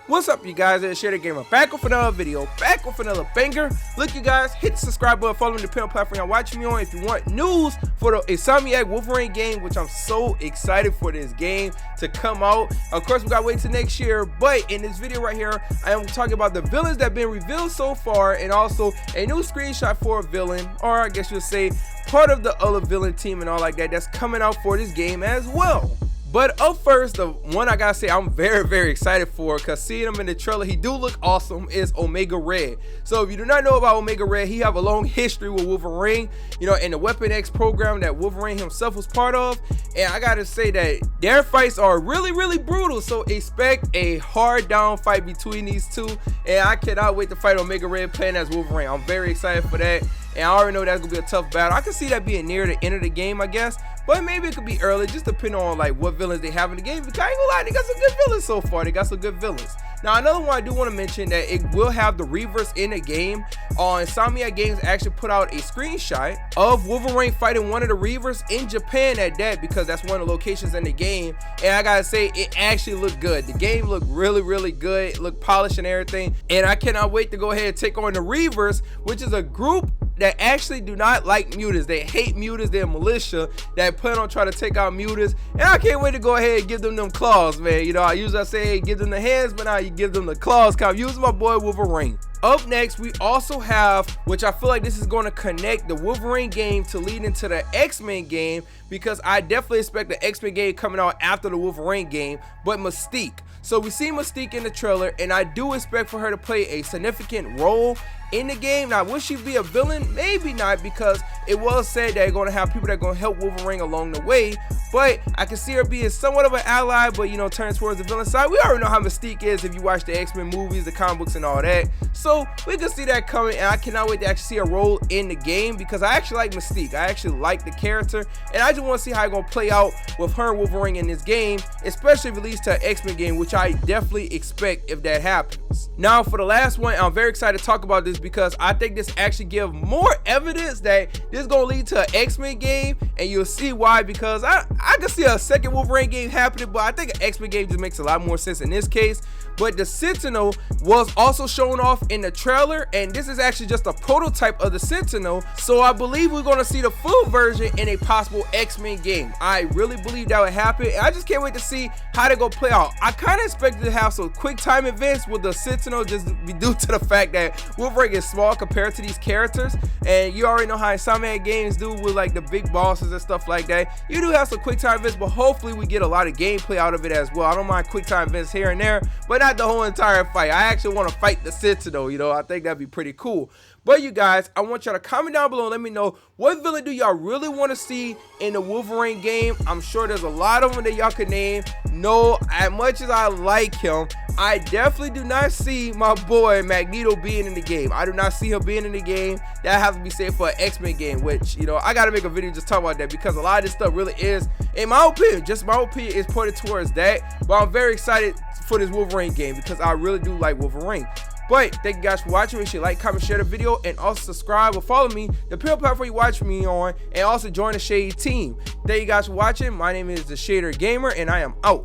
What's up, you guys? It's Shader Gamer back with another video, back with another banger. Look, you guys, hit the subscribe button, follow me on the pin platform you're watching me on if you want news for the Insomniac Wolverine game, which I'm so excited for this game to come out. Of course, we gotta wait till next year, but in this video right here, I am talking about the villains that have been revealed so far, and also a new screenshot for a villain, or I guess you'll say part of the other villain team and all like that, that's coming out for this game as well. But up first, the one I gotta say I'm very excited for, because seeing him in the trailer, he do look awesome, is Omega Red. So if you do not know about Omega Red, he have a long history with Wolverine, you know, in the Weapon X program that Wolverine himself was part of. And I gotta say that their fights are really brutal, so expect a hard down fight between these two. And I cannot wait to fight Omega Red playing as Wolverine. I'm very excited for that. And I already know that's gonna be a tough battle. I can see that being near the end of the game, I guess. But maybe it could be early, just depending on like what villains they have in the game. Because I ain't gonna lie, they got some good villains so far. They got some good villains. Now, another one I do want to mention that it will have the Reavers in the game. Insomniac Games actually put out a screenshot of Wolverine fighting one of the Reavers in Japan at that, because that's one of the locations in the game. And I gotta say, it actually looked good. The game looked really good. It looked polished and everything. And I cannot wait to go ahead and take on the Reavers, which is a group that actually do not like mutants. They hate mutants. They're a militia that plan on trying to take out mutants. And I can't wait to go ahead and give them claws, man. You know, I usually say, hey, give them the hands, but now you give them the claws. I'm using my boy Wolverine. Up next, we also have, which I feel like this is going to connect the Wolverine game to lead into the X-Men game, because I definitely expect the X-Men game coming out after the Wolverine game, but Mystique. So we see Mystique in the trailer, and I do expect for her to play a significant role in the game. Now, will she be a villain? Maybe not, because it was said that they're going to have people that are going to help Wolverine along the way, but I can see her being somewhat of an ally, but you know, turning towards the villain side. We already know how Mystique is if you watch the X-Men movies, the comic books and all that, so we can see that coming. And I cannot wait to actually see her role in the game, because I actually like Mystique. I actually like the character, and I just want to see how it's going to play out with her and Wolverine in this game, especially if it leads to an X-Men game, which I definitely expect if that happens. Now, for the last one, I'm very excited to talk about this, because I think this actually gives more evidence that this is going to lead to an X-Men game, and you'll see why, because I can see a second Wolverine game happening, but I think an X-Men game just makes a lot more sense in this case. But the Sentinel was also shown off in the trailer, and this is actually just a prototype of the Sentinel, so I believe we're going to see the full version in a possible X-Men game. I really believe that would happen, and I just can't wait to see how they go play out. I kind of expected to have some quick time events with the Sentinel, just due to the fact that Wolverine is small compared to these characters, and you already know how Insomniac Games do with like the big bosses and stuff like that. You do have some quick time events, but hopefully we get a lot of gameplay out of it as well. I don't mind quick time events here and there, but not the whole entire fight. I actually want to fight the Sentinel, you know. I think that'd be pretty cool. But you guys, I want y'all to comment down below and let me know, what villain do y'all really want to see in the Wolverine game? I'm sure there's a lot of them that y'all could name. No, as much as I like him, I definitely do not see my boy Magneto being in the game. I do not see him being in the game. That has to be said for an X-Men game, which, you know, I got to make a video just talking about that, because a lot of this stuff really is, in my opinion, just my opinion, is pointed towards that. But I'm very excited for this Wolverine game, because I really do like Wolverine. But thank you guys for watching. Make sure you like, comment, share the video, and also subscribe or follow me, the platform you watch me on, and also join the Shade team. Thank you guys for watching. My name is the Shader Gamer, and I am out.